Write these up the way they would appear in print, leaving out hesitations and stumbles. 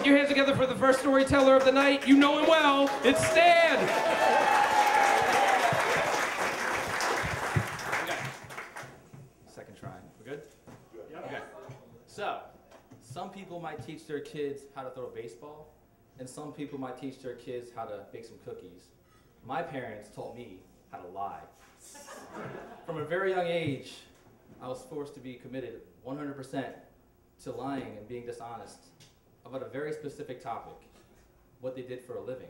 Put your hands together for the first storyteller of the night. You know him well. It's Stan. Okay. Second try. We're good? Okay. So, some people might teach their kids how to throw a baseball, and some people might teach their kids how to bake some cookies. My parents taught me how to lie. From a very young age, I was forced to be committed 100% to lying and being dishonest about a very specific topic, what they did for a living.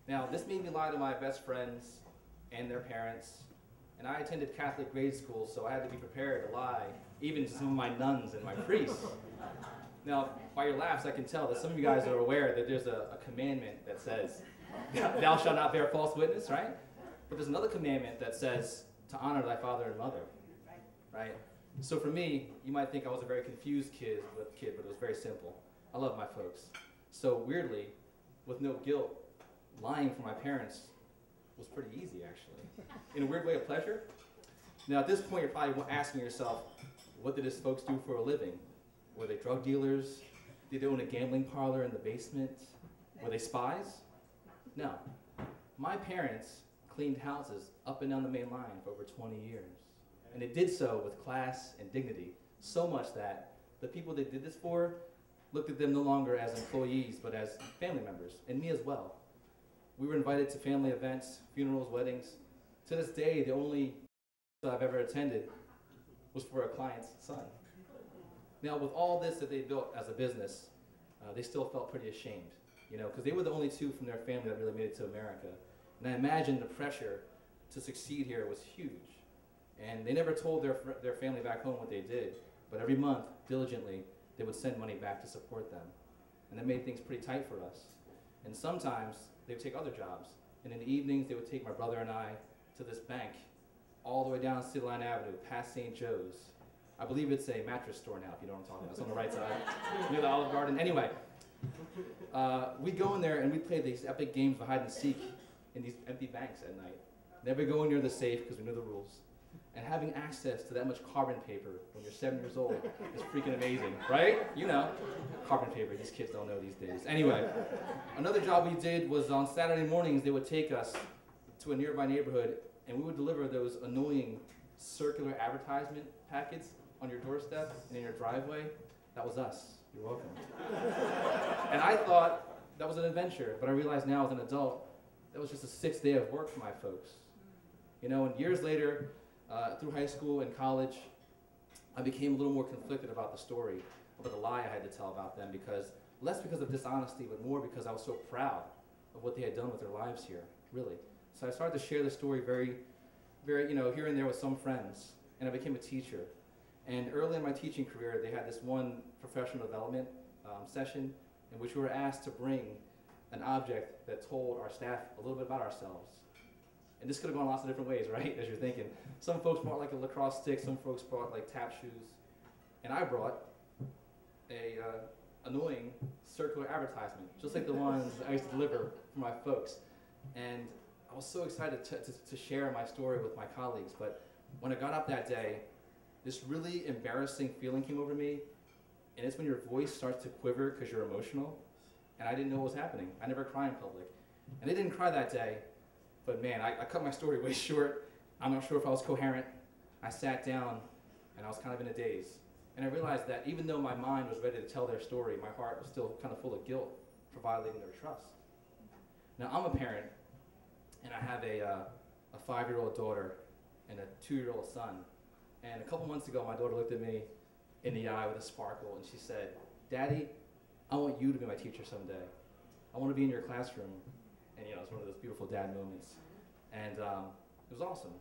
Now, this made me lie to my best friends and their parents, and I attended Catholic grade school, so I had to be prepared to lie, even to some of my nuns and my priests. Now, by your laughs, I can tell that some of you guys are aware that there's a commandment that says, thou shalt not bear false witness, right? But there's another commandment that says to honor thy father and mother, right? So for me, you might think I was a very confused kid, but it was very simple. I love my folks. So weirdly, with no guilt, lying for my parents was pretty easy, actually. In a weird way of pleasure. Now at this point, you're probably asking yourself, what did his folks do for a living? Were they drug dealers? Did they own a gambling parlor in the basement? Were they spies? No. My parents cleaned houses up and down the main line for over 20 years. And they did so with class and dignity, so much that the people they did this for looked at them no longer as employees, but as family members, and me as well. We were invited to family events, funerals, weddings. To this day, the only I've ever attended was for a client's son. Now, with all this that they built as a business, they still felt pretty ashamed, because they were the only two from their family that really made it to America. And I imagine the pressure to succeed here was huge. And they never told their family back home what they did, but every month, diligently, they would send money back to support them. And that made things pretty tight for us. And sometimes they would take other jobs. And in the evenings, they would take my brother and I to this bank, all the way down City Line Avenue, past St. Joe's. I believe it's a mattress store now, if you know what I'm talking about. It's on the right side, near the Olive Garden. Anyway, we'd go in there and we'd play these epic games of hide and seek in these empty banks at night. Never going near the safe because we knew the rules. And having access to that much carbon paper when you're 7 years old is freaking amazing, right? Carbon paper, these kids don't know these days. Anyway, another job we did was on Saturday mornings, they would take us to a nearby neighborhood and we would deliver those annoying circular advertisement packets on your doorstep and in your driveway. That was us. You're welcome. And I thought that was an adventure, but I realize now as an adult, that was just a 6th day of work for my folks. And years later, through high school and college, I became a little more conflicted about the story, about the lie I had to tell about them, less because of dishonesty, but more because I was so proud of what they had done with their lives here, really. So I started to share the story very, here and there with some friends, and I became a teacher. And early in my teaching career, they had this one professional development session in which we were asked to bring an object that told our staff a little bit about ourselves. And this could have gone lots of different ways, right, as you're thinking. Some folks brought like a lacrosse stick, some folks brought like tap shoes. And I brought a annoying circular advertisement, just like the ones I used to deliver for my folks. And I was so excited to share my story with my colleagues, but when I got up that day, this really embarrassing feeling came over me, and it's when your voice starts to quiver because you're emotional, and I didn't know what was happening. I never cry in public. And I didn't cry that day, but man, I cut my story way short. I'm not sure if I was coherent. I sat down, and I was kind of in a daze. And I realized that even though my mind was ready to tell their story, my heart was still kind of full of guilt for violating their trust. Now, I'm a parent, and I have a 5-year-old daughter and a 2-year-old son. And a couple months ago, my daughter looked at me in the eye with a sparkle, and she said, "Daddy, I want you to be my teacher someday. I want to be in your classroom." And it's one of those beautiful dad moments. And it was awesome.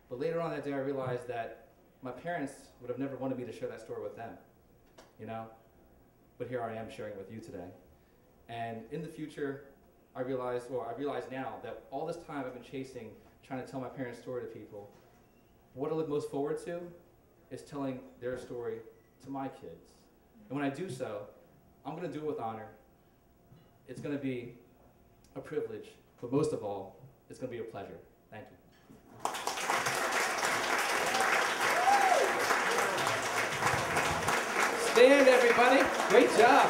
But later on that day, I realized that my parents would have never wanted me to share that story with them, But here I am sharing it with you today. And in the future, I realize now that all this time I've been chasing, trying to tell my parents' story to people, what I look most forward to is telling their story to my kids. And when I do so, I'm going to do it with honor. It's going to be a privilege, but most of all, it's going to be a pleasure. Thank you. Stand, everybody. Great job.